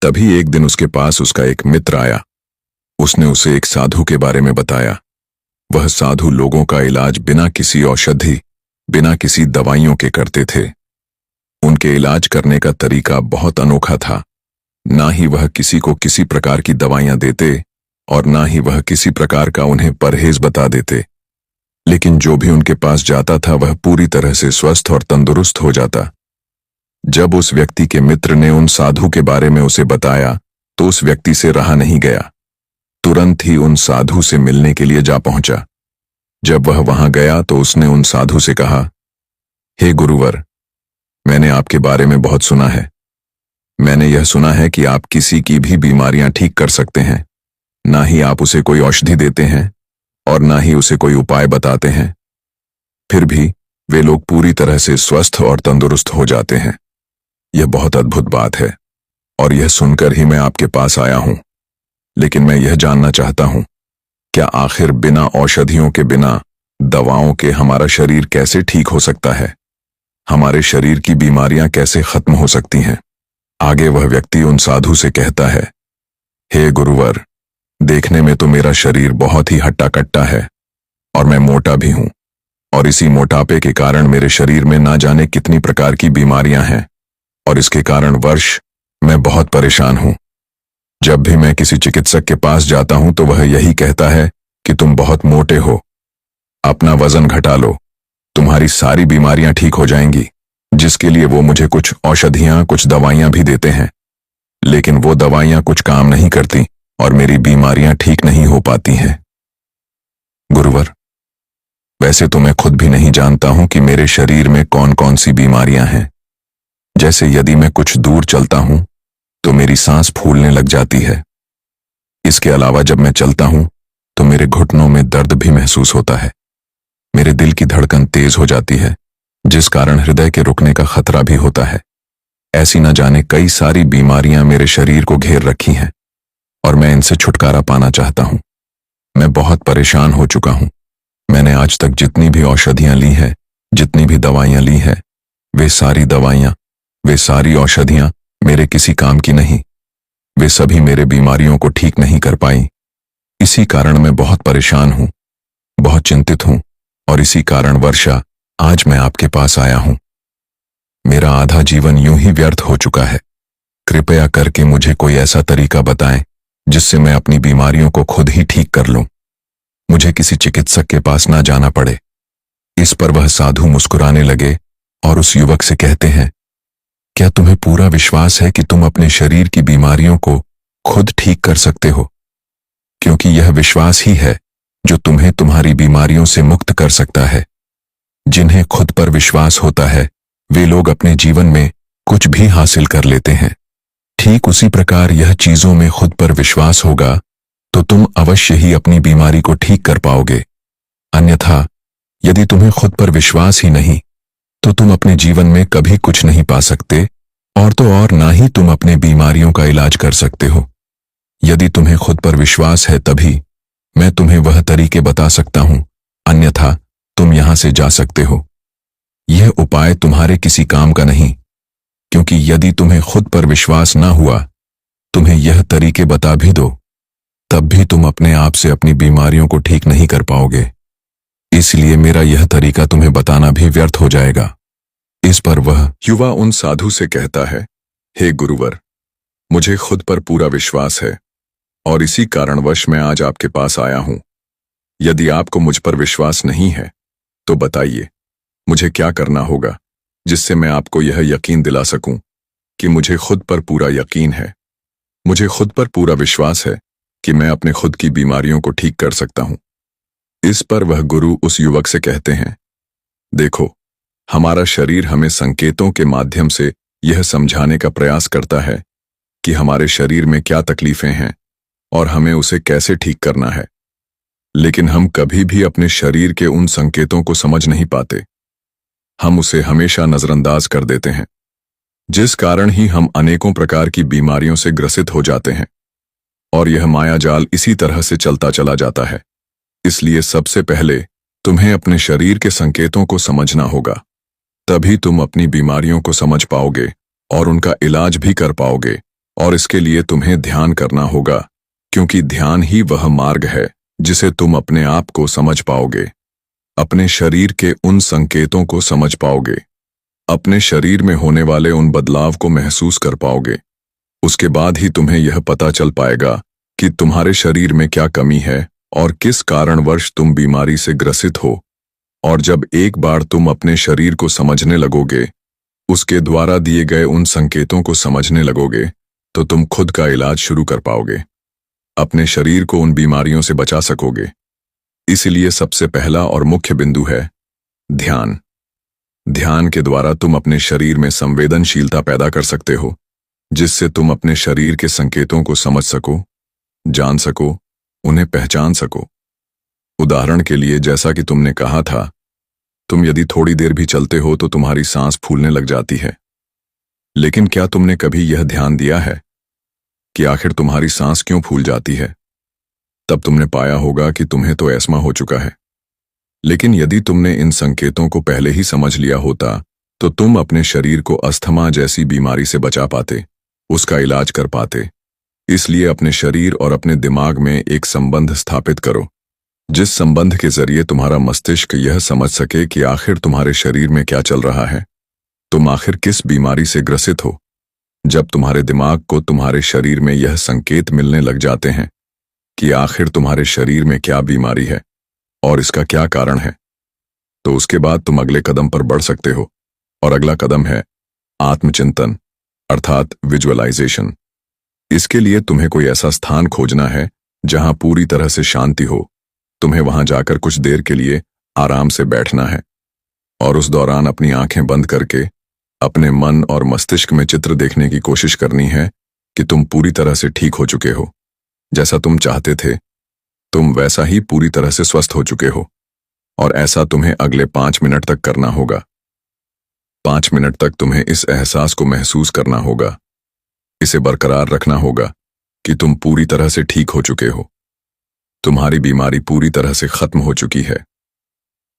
तभी एक दिन उसके पास उसका एक मित्र आया। उसने उसे एक साधु के बारे में बताया। वह साधु लोगों का इलाज बिना किसी औषधि, बिना किसी दवाइयों के करते थे। उनके इलाज करने का तरीका बहुत अनोखा था। ना ही वह किसी को किसी प्रकार की दवाइयां देते और ना ही वह किसी प्रकार का उन्हें परहेज बता देते, लेकिन जो भी उनके पास जाता था वह पूरी तरह से स्वस्थ और तंदुरुस्त हो जाता। जब उस व्यक्ति के मित्र ने उन साधु के बारे में उसे बताया तो उस व्यक्ति से रहा नहीं गया। तुरंत ही उन साधु से मिलने के लिए जा पहुंचा। जब वह वहां गया तो उसने उन साधु से कहा, हे गुरुवर, मैंने आपके बारे में बहुत सुना है। मैंने यह सुना है कि आप किसी की भी बीमारियां ठीक कर सकते हैं। ना ही आप उसे कोई औषधि देते हैं और ना ही उसे कोई उपाय बताते हैं, फिर भी वे लोग पूरी तरह से स्वस्थ और तंदुरुस्त हो जाते हैं। यह बहुत अद्भुत बात है और यह सुनकर ही मैं आपके पास आया हूं। लेकिन मैं यह जानना चाहता हूं, क्या आखिर बिना औषधियों के, बिना दवाओं के हमारा शरीर कैसे ठीक हो सकता है? हमारे शरीर की बीमारियां कैसे खत्म हो सकती हैं? आगे वह व्यक्ति उन साधु से कहता है, हे गुरुवर, देखने में तो मेरा शरीर बहुत ही हट्टा कट्टा है और मैं मोटा भी हूं, और इसी मोटापे के कारण मेरे शरीर में ना जाने कितनी प्रकार की बीमारियां हैं, और इसके कारण वर्ष मैं बहुत परेशान हूं। जब भी मैं किसी चिकित्सक के पास जाता हूं तो वह यही कहता है कि तुम बहुत मोटे हो, अपना वजन घटा लो, तुम्हारी सारी बीमारियां ठीक हो जाएंगी। जिसके लिए वो मुझे कुछ औषधियां, कुछ दवाइयां भी देते हैं, लेकिन वो दवाइयां कुछ काम नहीं करती और मेरी बीमारियां ठीक नहीं हो पाती हैं। गुरुवर, वैसे तो मैं खुद भी नहीं जानता हूं कि मेरे शरीर में कौन कौन सी बीमारियां हैं। जैसे यदि मैं कुछ दूर चलता हूं तो मेरी सांस फूलने लग जाती है। इसके अलावा जब मैं चलता हूं तो मेरे घुटनों में दर्द भी महसूस होता है। मेरे दिल की धड़कन तेज हो जाती है, जिस कारण हृदय के रुकने का खतरा भी होता है। ऐसी न जाने कई सारी बीमारियां मेरे शरीर को घेर रखी हैं और मैं इनसे छुटकारा पाना चाहता हूं। मैं बहुत परेशान हो चुका हूं। मैंने आज तक जितनी भी औषधियां ली हैं, जितनी भी दवाइयां ली हैं, वे सारी दवाइयां, वे सारी औषधियां मेरे किसी काम की नहीं। वे सभी मेरे बीमारियों को ठीक नहीं कर पाई। इसी कारण मैं बहुत परेशान हूं, बहुत चिंतित हूं, और इसी कारण वर्षा, आज मैं आपके पास आया हूं। मेरा आधा जीवन यूं ही व्यर्थ हो चुका है। कृपया करके मुझे कोई ऐसा तरीका बताएं जिससे मैं अपनी बीमारियों को खुद ही ठीक कर लूं। मुझे किसी चिकित्सक के पास ना जाना पड़े। इस पर वह साधु मुस्कुराने लगे और उस युवक से कहते हैं, क्या तुम्हें पूरा विश्वास है कि तुम अपने शरीर की बीमारियों को खुद ठीक कर सकते हो? क्योंकि यह विश्वास ही है जो तुम्हें तुम्हारी बीमारियों से मुक्त कर सकता है। जिन्हें खुद पर विश्वास होता है वे लोग अपने जीवन में कुछ भी हासिल कर लेते हैं। ठीक उसी प्रकार यह चीजों में खुद पर विश्वास होगा तो तुम अवश्य ही अपनी बीमारी को ठीक कर पाओगे। अन्यथा यदि तुम्हें खुद पर विश्वास ही नहीं तो तुम अपने जीवन में कभी कुछ नहीं पा सकते, और तो और ना ही तुम अपने बीमारियों का इलाज कर सकते हो। यदि तुम्हें खुद पर विश्वास है तभी मैं तुम्हें वह तरीके बता सकता हूं, अन्यथा तुम यहां से जा सकते हो। यह उपाय तुम्हारे किसी काम का नहीं, क्योंकि यदि तुम्हें खुद पर विश्वास ना हुआ, तुम्हें यह तरीके बता भी दो तब भी तुम अपने आप से अपनी बीमारियों को ठीक नहीं कर पाओगे। इसलिए मेरा यह तरीका तुम्हें बताना भी व्यर्थ हो जाएगा। इस पर वह युवा उन साधु से कहता है, हे गुरुवर, मुझे खुद पर पूरा विश्वास है और इसी कारणवश मैं आज आपके पास आया हूं। यदि आपको मुझ पर विश्वास नहीं है तो बताइए मुझे क्या करना होगा जिससे मैं आपको यह यकीन दिला सकूं कि मुझे खुद पर पूरा यकीन है। मुझे खुद पर पूरा विश्वास है कि मैं अपने खुद की बीमारियों को ठीक कर सकता हूं। इस पर वह गुरु उस युवक से कहते हैं, देखो, हमारा शरीर हमें संकेतों के माध्यम से यह समझाने का प्रयास करता है कि हमारे शरीर में क्या तकलीफें हैं और हमें उसे कैसे ठीक करना है, लेकिन हम कभी भी अपने शरीर के उन संकेतों को समझ नहीं पाते। हम उसे हमेशा नजरअंदाज कर देते हैं, जिस कारण ही हम अनेकों प्रकार की बीमारियों से ग्रसित हो जाते हैं और यह मायाजाल इसी तरह से चलता चला जाता है। इसलिए सबसे पहले तुम्हें अपने शरीर के संकेतों को समझना होगा, तभी तुम अपनी बीमारियों को समझ पाओगे और उनका इलाज भी कर पाओगे। और इसके लिए तुम्हें ध्यान करना होगा, क्योंकि ध्यान ही वह मार्ग है जिसे तुम अपने आप को समझ पाओगे, अपने शरीर के उन संकेतों को समझ पाओगे, अपने शरीर में होने वाले उन बदलाव को महसूस कर पाओगे। उसके बाद ही तुम्हें यह पता चल पाएगा कि तुम्हारे शरीर में क्या कमी है और किस कारणवश तुम बीमारी से ग्रसित हो। और जब एक बार तुम अपने शरीर को समझने लगोगे, उसके द्वारा दिए गए उन संकेतों को समझने लगोगे, तो तुम खुद का इलाज शुरू कर पाओगे, अपने शरीर को उन बीमारियों से बचा सकोगे। इसलिए सबसे पहला और मुख्य बिंदु है ध्यान। ध्यान के द्वारा तुम अपने शरीर में संवेदनशीलता पैदा कर सकते हो, जिससे तुम अपने शरीर के संकेतों को समझ सको, जान सको, उन्हें पहचान सको। उदाहरण के लिए, जैसा कि तुमने कहा था, तुम यदि थोड़ी देर भी चलते हो तो तुम्हारी सांस फूलने लग जाती है। लेकिन क्या तुमने कभी यह ध्यान दिया है कि आखिर तुम्हारी सांस क्यों फूल जाती है? तब तुमने पाया होगा कि तुम्हें तो एस्मा हो चुका है। लेकिन यदि तुमने इन संकेतों को पहले ही समझ लिया होता तो तुम अपने शरीर को अस्थमा जैसी बीमारी से बचा पाते, उसका इलाज कर पाते। इसलिए अपने शरीर और अपने दिमाग में एक संबंध स्थापित करो, जिस संबंध के जरिए तुम्हारा मस्तिष्क यह समझ सके कि आखिर तुम्हारे शरीर में क्या चल रहा है, तुम आखिर किस बीमारी से ग्रसित हो। जब तुम्हारे दिमाग को तुम्हारे शरीर में यह संकेत मिलने लग जाते हैं कि आखिर तुम्हारे शरीर में क्या बीमारी है और इसका क्या कारण है, तो उसके बाद तुम अगले कदम पर बढ़ सकते हो। और अगला कदम है आत्मचिंतन, अर्थात विजुअलाइजेशन। इसके लिए तुम्हें कोई ऐसा स्थान खोजना है जहां पूरी तरह से शांति हो। तुम्हें वहां जाकर कुछ देर के लिए आराम से बैठना है और उस दौरान अपनी आंखें बंद करके अपने मन और मस्तिष्क में चित्र देखने की कोशिश करनी है कि तुम पूरी तरह से ठीक हो चुके हो। जैसा तुम चाहते थे, तुम वैसा ही पूरी तरह से स्वस्थ हो चुके हो। और ऐसा तुम्हें अगले 5 मिनट तक करना होगा। 5 मिनट तक तुम्हें इस एहसास को महसूस करना होगा, इसे बरकरार रखना होगा कि तुम पूरी तरह से ठीक हो चुके हो। तुम्हारी बीमारी पूरी तरह से खत्म हो चुकी है।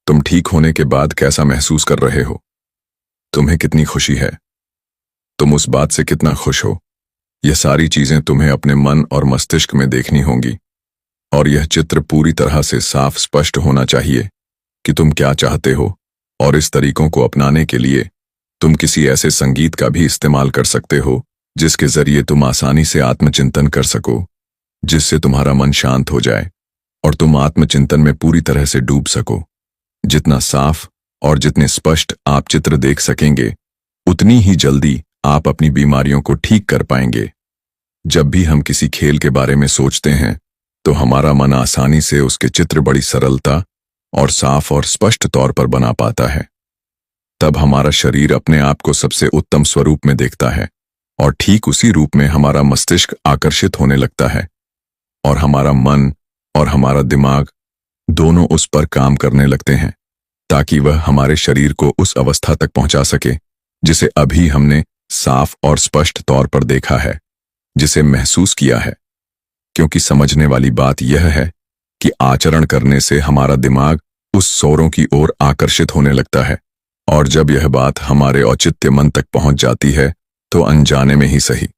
तुम ठीक होने के बाद कैसा महसूस कर रहे हो? तुम्हें कितनी खुशी है? तुम उस बात से कितना खुश हो? यह सारी चीजें तुम्हें अपने मन और मस्तिष्क में देखनी होंगी। और यह चित्र पूरी तरह से साफ स्पष्ट होना चाहिए कि तुम क्या चाहते हो। और इस तरीकों को अपनाने के लिए तुम किसी ऐसे संगीत का भी इस्तेमाल कर सकते हो जिसके जरिए तुम आसानी से आत्मचिंतन कर सको, जिससे तुम्हारा मन शांत हो जाए और तुम आत्मचिंतन में पूरी तरह से डूब सको। जितना साफ और जितने स्पष्ट आप चित्र देख सकेंगे, उतनी ही जल्दी आप अपनी बीमारियों को ठीक कर पाएंगे। जब भी हम किसी खेल के बारे में सोचते हैं तो हमारा मन आसानी से उसके चित्र बड़ी सरलता और साफ और स्पष्ट तौर पर बना पाता है। तब हमारा शरीर अपने आप को सबसे उत्तम स्वरूप में देखता है और ठीक उसी रूप में हमारा मस्तिष्क आकर्षित होने लगता है और हमारा मन और हमारा दिमाग दोनों उस पर काम करने लगते हैं। ताकि वह हमारे शरीर को उस अवस्था तक पहुंचा सके जिसे अभी हमने साफ और स्पष्ट तौर पर देखा है, जिसे महसूस किया है। क्योंकि समझने वाली बात यह है कि आचरण करने से हमारा दिमाग उस स्वरों की ओर आकर्षित होने लगता है, और जब यह बात हमारे औचित्य मन तक पहुंच जाती है तो अनजाने में ही सही,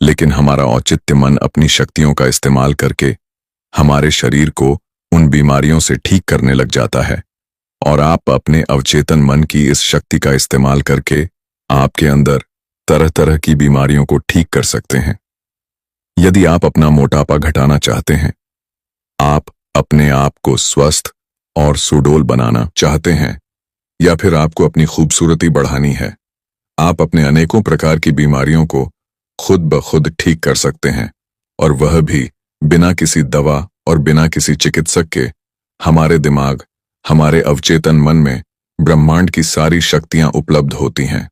लेकिन हमारा औचित्य मन अपनी शक्तियों का इस्तेमाल करके हमारे शरीर को उन बीमारियों से ठीक करने लग जाता है। और आप अपने अवचेतन मन की इस शक्ति का इस्तेमाल करके आपके अंदर तरह तरह की बीमारियों को ठीक कर सकते हैं। यदि आप अपना मोटापा घटाना चाहते हैं, आप अपने आप को स्वस्थ और सुडौल बनाना चाहते हैं, या फिर आपको अपनी खूबसूरती बढ़ानी है, आप अपने अनेकों प्रकार की बीमारियों को खुद ब खुद ठीक कर सकते हैं, और वह भी बिना किसी दवा और बिना किसी चिकित्सक के। हमारे दिमाग, हमारे अवचेतन मन में ब्रह्मांड की सारी शक्तियां उपलब्ध होती हैं,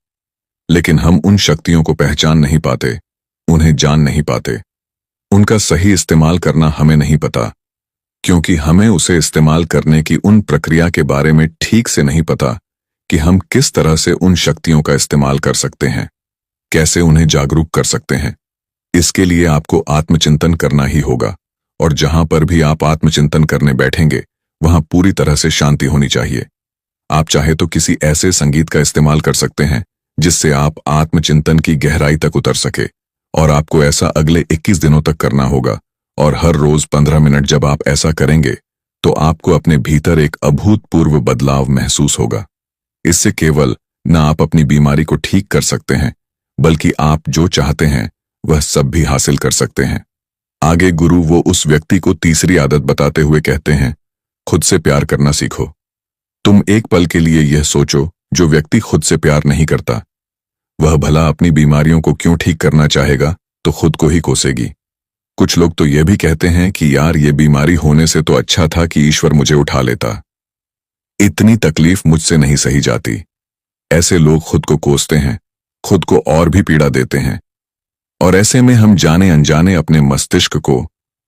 लेकिन हम उन शक्तियों को पहचान नहीं पाते, उन्हें जान नहीं पाते। उनका सही इस्तेमाल करना हमें नहीं पता, क्योंकि हमें उसे इस्तेमाल करने की उन प्रक्रिया के बारे में ठीक से नहीं पता कि हम किस तरह से उन शक्तियों का इस्तेमाल कर सकते हैं, कैसे उन्हें जागरूक कर सकते हैं। इसके लिए आपको आत्मचिंतन करना ही होगा, और जहां पर भी आप आत्मचिंतन करने बैठेंगे वहां पूरी तरह से शांति होनी चाहिए। आप चाहे तो किसी ऐसे संगीत का इस्तेमाल कर सकते हैं जिससे आप आत्मचिंतन की गहराई तक उतर सके, और आपको ऐसा अगले 21 दिनों तक करना होगा। और हर रोज 15 मिनट जब आप ऐसा करेंगे तो आपको अपने भीतर एक अभूतपूर्व बदलाव महसूस होगा। इससे केवल न आप अपनी बीमारी को ठीक कर सकते हैं, बल्कि आप जो चाहते हैं वह सब भी हासिल कर सकते हैं। आगे गुरु वो उस व्यक्ति को तीसरी आदत बताते हुए कहते हैं, खुद से प्यार करना सीखो। तुम एक पल के लिए यह सोचो, जो व्यक्ति खुद से प्यार नहीं करता, वह भला अपनी बीमारियों को क्यों ठीक करना चाहेगा, तो खुद को ही कोसेगी। कुछ लोग तो यह भी कहते हैं कि यार ये बीमारी होने से तो अच्छा था कि ईश्वर मुझे उठा लेता, इतनी तकलीफ मुझसे नहीं सही जाती। ऐसे लोग खुद को कोसते हैं, खुद को और भी पीड़ा देते हैं, और ऐसे में हम जाने अनजाने अपने मस्तिष्क को,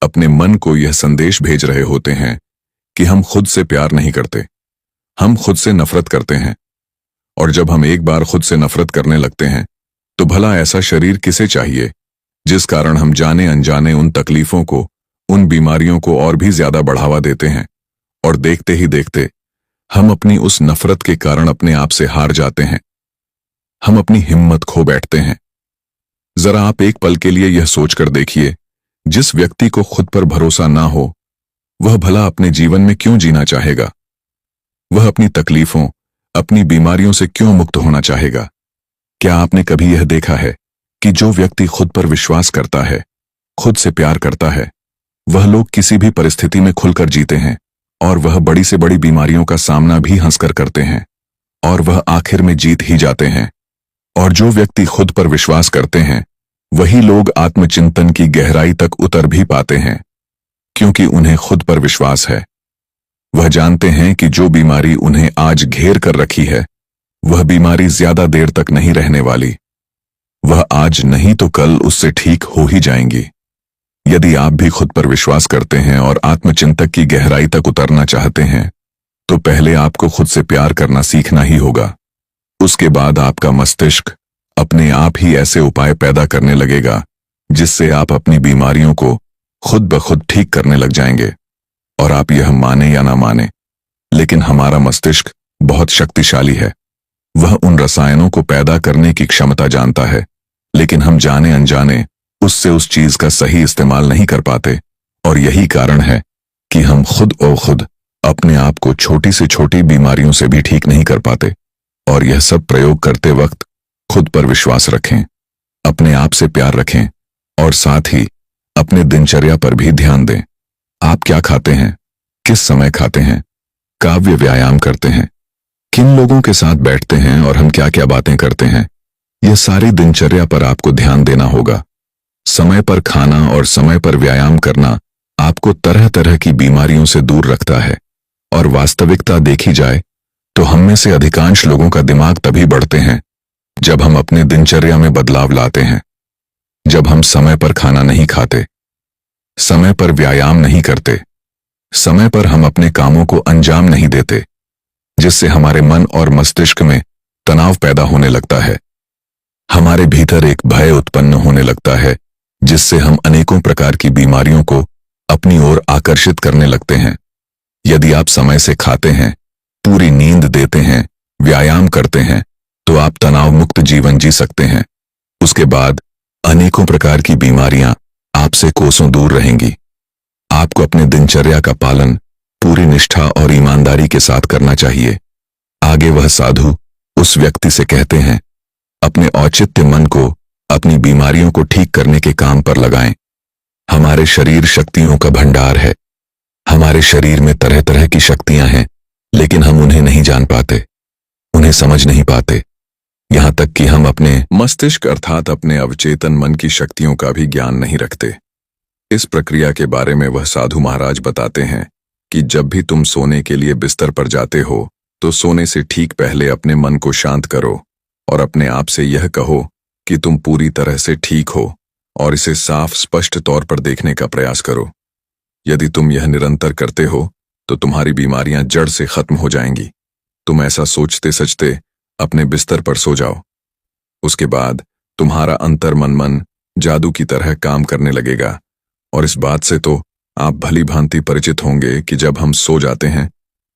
अपने मन को यह संदेश भेज रहे होते हैं कि हम खुद से प्यार नहीं करते, हम खुद से नफरत करते हैं। और जब हम एक बार खुद से नफरत करने लगते हैं तो भला ऐसा शरीर किसे चाहिए जिस कारण हम जाने अनजाने उन तकलीफों को, उन बीमारियों को और भी ज्यादा बढ़ावा देते हैं, और देखते ही देखते हम अपनी उस नफरत के कारण अपने आप से हार जाते हैं, हम अपनी हिम्मत खो बैठते हैं। जरा आप एक पल के लिए यह सोचकर देखिए, जिस व्यक्ति को खुद पर भरोसा ना हो वह भला अपने जीवन में क्यों जीना चाहेगा? वह अपनी तकलीफों, अपनी बीमारियों से क्यों मुक्त होना चाहेगा? क्या आपने कभी यह देखा है कि जो व्यक्ति खुद पर विश्वास करता है, खुद से प्यार करता है, वह लोग किसी भी परिस्थिति में खुलकर जीते हैं, और वह बड़ी से बड़ी बीमारियों का सामना भी हंसकर करते हैं, और वह आखिर में जीत ही जाते हैं। और जो व्यक्ति खुद पर विश्वास करते हैं, वही लोग आत्मचिंतन की गहराई तक उतर भी पाते हैं, क्योंकि उन्हें खुद पर विश्वास है। वह जानते हैं कि जो बीमारी उन्हें आज घेर कर रखी है, वह बीमारी ज्यादा देर तक नहीं रहने वाली। वह आज नहीं तो कल उससे ठीक हो ही जाएंगी। यदि आप भी खुद पर विश्वास करते हैं और आत्मचिंतक की गहराई तक उतरना चाहते हैं, तो पहले आपको खुद से प्यार करना सीखना ही होगा। उसके बाद आपका मस्तिष्क अपने आप ही ऐसे उपाय पैदा करने लगेगा जिससे आप अपनी बीमारियों को खुद ब खुद ठीक करने लग जाएंगे। और आप यह माने या ना माने, लेकिन हमारा मस्तिष्क बहुत शक्तिशाली है। वह उन रसायनों को पैदा करने की क्षमता जानता है, लेकिन हम जाने अनजाने उससे उस चीज का सही इस्तेमाल नहीं कर पाते। और यही कारण है कि हम खुद और खुद अपने आप को छोटी से छोटी बीमारियों से भी ठीक नहीं कर पाते। और यह सब प्रयोग करते वक्त खुद पर विश्वास रखें, अपने आप से प्यार रखें, और साथ ही अपने दिनचर्या पर भी ध्यान दें। आप क्या खाते हैं, किस समय खाते हैं, काव्य व्यायाम करते हैं, किन लोगों के साथ बैठते हैं, और हम क्या क्या बातें करते हैं, यह सारी दिनचर्या पर आपको ध्यान देना होगा। समय पर खाना और समय पर व्यायाम करना आपको तरह तरह की बीमारियों से दूर रखता है। और वास्तविकता देखी जाए तो हम में से अधिकांश लोगों का दिमाग तभी बढ़ते हैं जब हम अपने दिनचर्या में बदलाव लाते हैं। जब हम समय पर खाना नहीं खाते, समय पर व्यायाम नहीं करते, समय पर हम अपने कामों को अंजाम नहीं देते, जिससे हमारे मन और मस्तिष्क में तनाव पैदा होने लगता है। हमारे भीतर एक भय उत्पन्न होने लगता है, जिससे हम अनेकों प्रकार की बीमारियों को अपनी ओर आकर्षित करने लगते हैं। यदि आप समय से खाते हैं, पूरी नींद देते हैं, व्यायाम करते हैं, तो आप तनाव मुक्त जीवन जी सकते हैं। उसके बाद अनेकों प्रकार की बीमारियां आपसे कोसों दूर रहेंगी। आपको अपने दिनचर्या का पालन पूरी निष्ठा और ईमानदारी के साथ करना चाहिए। आगे वह साधु उस व्यक्ति से कहते हैं, अपने औचित्य मन को अपनी बीमारियों को ठीक करने के काम पर लगाएं। हमारे शरीर शक्तियों का भंडार है। हमारे शरीर में तरह तरह की शक्तियां हैं, लेकिन हम उन्हें नहीं जान पाते, उन्हें समझ नहीं पाते। यहां तक कि हम अपने मस्तिष्क अर्थात अपने अवचेतन मन की शक्तियों का भी ज्ञान नहीं रखते। इस प्रक्रिया के बारे में वह साधु महाराज बताते हैं कि जब भी तुम सोने के लिए बिस्तर पर जाते हो, तो सोने से ठीक पहले अपने मन को शांत करो और अपने आप से यह कहो कि तुम पूरी तरह से ठीक हो, और इसे साफ स्पष्ट तौर पर देखने का प्रयास करो। यदि तुम यह निरंतर करते हो तो तुम्हारी बीमारियां जड़ से खत्म हो जाएंगी। तुम ऐसा सोचते सचते अपने बिस्तर पर सो जाओ। उसके बाद तुम्हारा अंतर मन जादू की तरह काम करने लगेगा। और इस बात से तो आप भली भांति परिचित होंगे कि जब हम सो जाते हैं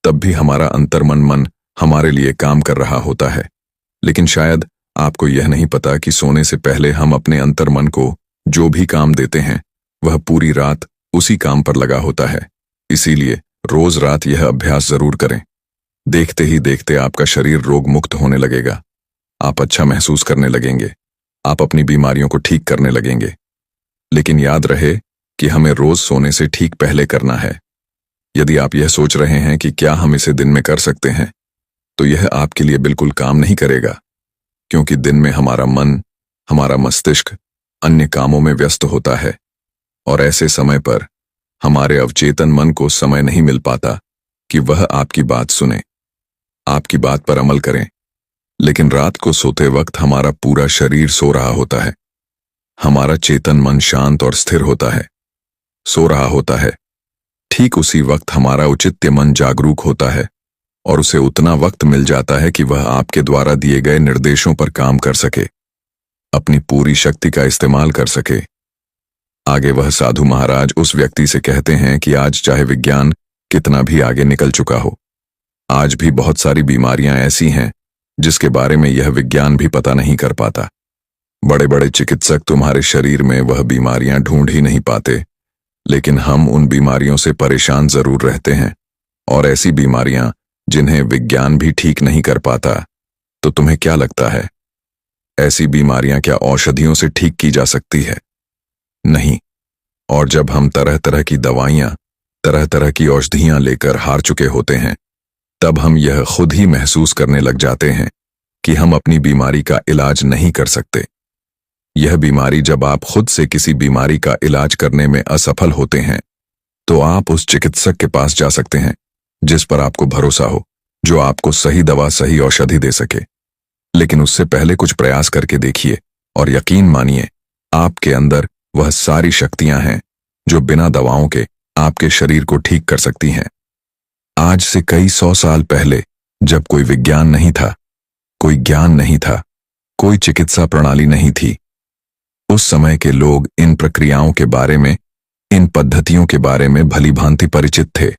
तब भी हमारा अंतर मन हमारे लिए काम कर रहा होता है। लेकिन शायद आपको यह नहीं पता कि सोने से पहले हम अपने अंतर मन को जो भी काम देते हैं वह पूरी रात उसी काम पर लगा होता है। इसीलिए रोज रात यह अभ्यास जरूर करें। देखते ही देखते आपका शरीर रोग मुक्त होने लगेगा। आप अच्छा महसूस करने लगेंगे। आप अपनी बीमारियों को ठीक करने लगेंगे। लेकिन याद रहे कि हमें रोज सोने से ठीक पहले करना है। यदि आप यह सोच रहे हैं कि क्या हम इसे दिन में कर सकते हैं, तो यह आपके लिए बिल्कुल काम नहीं करेगा, क्योंकि दिन में हमारा मन, हमारा मस्तिष्क अन्य कामों में व्यस्त होता है और ऐसे समय पर हमारे अवचेतन मन को समय नहीं मिल पाता कि वह आपकी बात सुने, आपकी बात पर अमल करें। लेकिन रात को सोते वक्त हमारा पूरा शरीर सो रहा होता है। हमारा चेतन मन शांत और स्थिर होता है, सो रहा होता है। ठीक उसी वक्त हमारा औचित्य मन जागरूक होता है और उसे उतना वक्त मिल जाता है कि वह आपके द्वारा दिए गए निर्देशों पर काम कर सके, अपनी पूरी शक्ति का इस्तेमाल कर सके। आगे वह साधु महाराज उस व्यक्ति से कहते हैं कि आज चाहे विज्ञान कितना भी आगे निकल चुका हो, आज भी बहुत सारी बीमारियां ऐसी हैं जिसके बारे में यह विज्ञान भी पता नहीं कर पाता। बड़े बड़े चिकित्सक तुम्हारे शरीर में वह बीमारियां ढूंढ ही नहीं पाते, लेकिन हम उन बीमारियों से परेशान जरूर रहते हैं। और ऐसी बीमारियां जिन्हें विज्ञान भी ठीक नहीं कर पाता, तो तुम्हें क्या लगता है, ऐसी बीमारियां क्या औषधियों से ठीक की जा सकती है? नहीं। और जब हम तरह तरह की दवाइयां, तरह तरह की औषधियां लेकर हार चुके होते हैं, तब हम यह खुद ही महसूस करने लग जाते हैं कि हम अपनी बीमारी का इलाज नहीं कर सकते। यह बीमारी जब आप खुद से किसी बीमारी का इलाज करने में असफल होते हैं, तो आप उस चिकित्सक के पास जा सकते हैं जिस पर आपको भरोसा हो, जो आपको सही दवा, सही औषधि दे सके। लेकिन उससे पहले कुछ प्रयास करके देखिए और यकीन मानिए, आपके अंदर वह सारी शक्तियां हैं जो बिना दवाओं के आपके शरीर को ठीक कर सकती हैं। आज से कई 100 साल पहले, जब कोई विज्ञान नहीं था, कोई ज्ञान नहीं था, कोई चिकित्सा प्रणाली नहीं थी, उस समय के लोग इन प्रक्रियाओं के बारे में, इन पद्धतियों के बारे में भली भांति परिचित थे।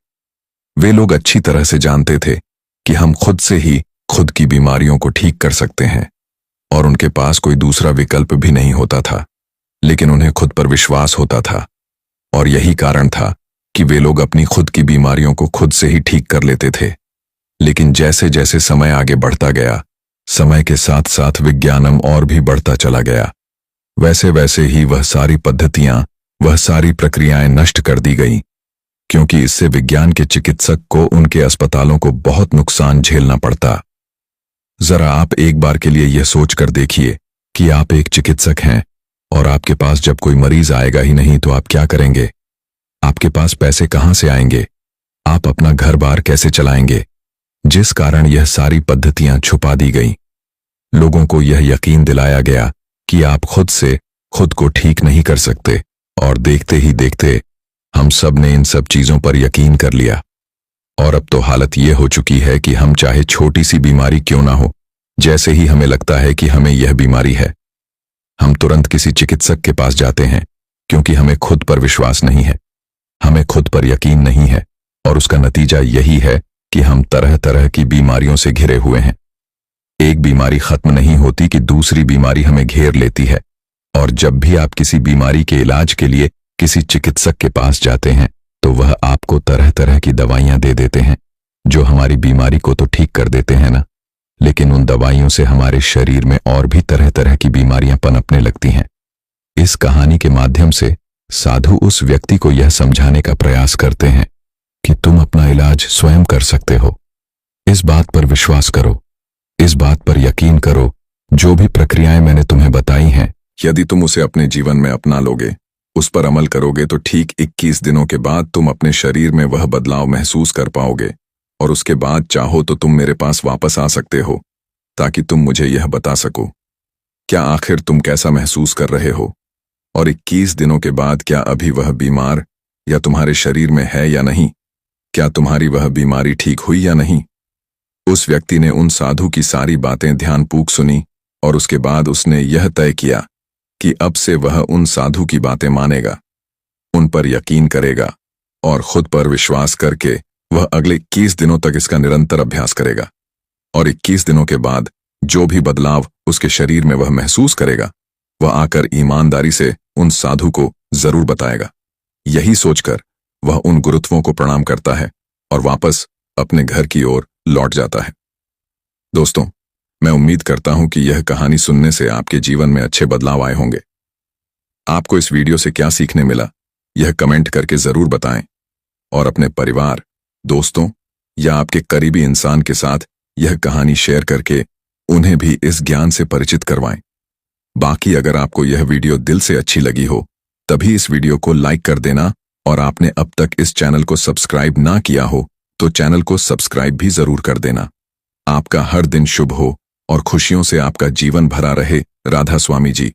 वे लोग अच्छी तरह से जानते थे कि हम खुद से ही खुद की बीमारियों को ठीक कर सकते हैं, और उनके पास कोई दूसरा विकल्प भी नहीं होता था। लेकिन उन्हें खुद पर विश्वास होता था, और यही कारण था कि वे लोग अपनी खुद की बीमारियों को खुद से ही ठीक कर लेते थे। लेकिन जैसे जैसे समय आगे बढ़ता गया, समय के साथ साथ विज्ञानम और भी बढ़ता चला गया, वैसे वैसे ही वह सारी पद्धतियां, वह सारी प्रक्रियाएं नष्ट कर दी गईं, क्योंकि इससे विज्ञान के चिकित्सक को उनके अस्पतालों को बहुत नुकसान झेलना पड़ता। जरा आप एक बार के लिए यह सोचकर देखिए कि आप एक चिकित्सक हैं और आपके पास जब कोई मरीज आएगा ही नहीं तो आप क्या करेंगे? आपके पास पैसे कहां से आएंगे? आप अपना घर बार कैसे चलाएंगे? जिस कारण यह सारी पद्धतियां छुपा दी गईं। लोगों को यह यकीन दिलाया गया कि आप खुद से खुद को ठीक नहीं कर सकते, और देखते ही देखते हम सब ने इन सब चीजों पर यकीन कर लिया और अब तो हालत ये हो चुकी है कि हम चाहे छोटी सी बीमारी क्यों ना हो, जैसे ही हमें लगता है कि हमें यह बीमारी है, हम तुरंत किसी चिकित्सक के पास जाते हैं, क्योंकि हमें खुद पर विश्वास नहीं है, हमें खुद पर यकीन नहीं है, और उसका नतीजा यही है कि हम तरह तरह की बीमारियों से घिरे हुए हैं। एक बीमारी खत्म नहीं होती कि दूसरी बीमारी हमें घेर लेती है, और जब भी आप किसी बीमारी के इलाज के लिए किसी चिकित्सक के पास जाते हैं तो वह आपको तरह तरह की दवाइयां दे देते हैं, जो हमारी बीमारी को तो ठीक कर देते हैं ना, लेकिन उन दवाइयों से हमारे शरीर में और भी तरह तरह की बीमारियां पनपने लगती हैं। इस कहानी के माध्यम से साधु उस व्यक्ति को यह समझाने का प्रयास करते हैं कि तुम अपना इलाज स्वयं कर सकते हो। इस बात पर विश्वास करो, इस बात पर यकीन करो, जो भी प्रक्रियाएं मैंने तुम्हें बताई हैं, यदि तुम उसे अपने जीवन में अपना लोगे, उस पर अमल करोगे तो ठीक 21 दिनों के बाद तुम अपने शरीर में वह बदलाव महसूस कर पाओगे, और उसके बाद चाहो तो तुम मेरे पास वापस आ सकते हो ताकि तुम मुझे यह बता सको क्या आखिर तुम कैसा महसूस कर रहे हो, और 21 दिनों के बाद क्या अभी वह बीमार या तुम्हारे शरीर में है या नहीं, क्या तुम्हारी वह बीमारी ठीक हुई या नहीं। उस व्यक्ति ने उन साधु की सारी बातें ध्यानपूर्वक सुनी, और उसके बाद उसने यह तय किया कि अब से वह उन साधु की बातें मानेगा, उन पर यकीन करेगा, और खुद पर विश्वास करके वह अगले 21 दिनों तक इसका निरंतर अभ्यास करेगा, और 21 दिनों के बाद जो भी बदलाव उसके शरीर में वह महसूस करेगा, वह आकर ईमानदारी से उन साधु को जरूर बताएगा। यही सोचकर वह उन गुरुत्वों को प्रणाम करता है और वापस अपने घर की ओर लौट जाता है। दोस्तों, मैं उम्मीद करता हूं कि यह कहानी सुनने से आपके जीवन में अच्छे बदलाव आए होंगे। आपको इस वीडियो से क्या सीखने मिला, यह कमेंट करके जरूर बताएं, और अपने परिवार, दोस्तों या आपके करीबी इंसान के साथ यह कहानी शेयर करके उन्हें भी इस ज्ञान से परिचित करवाएं। बाकी अगर आपको यह वीडियो दिल से अच्छी लगी हो, तभी इस वीडियो को लाइक कर देना, और आपने अब तक इस चैनल को सब्सक्राइब ना किया हो तो चैनल को सब्सक्राइब भी जरूर कर देना। आपका हर दिन शुभ हो और खुशियों से आपका जीवन भरा रहे। राधा स्वामी जी।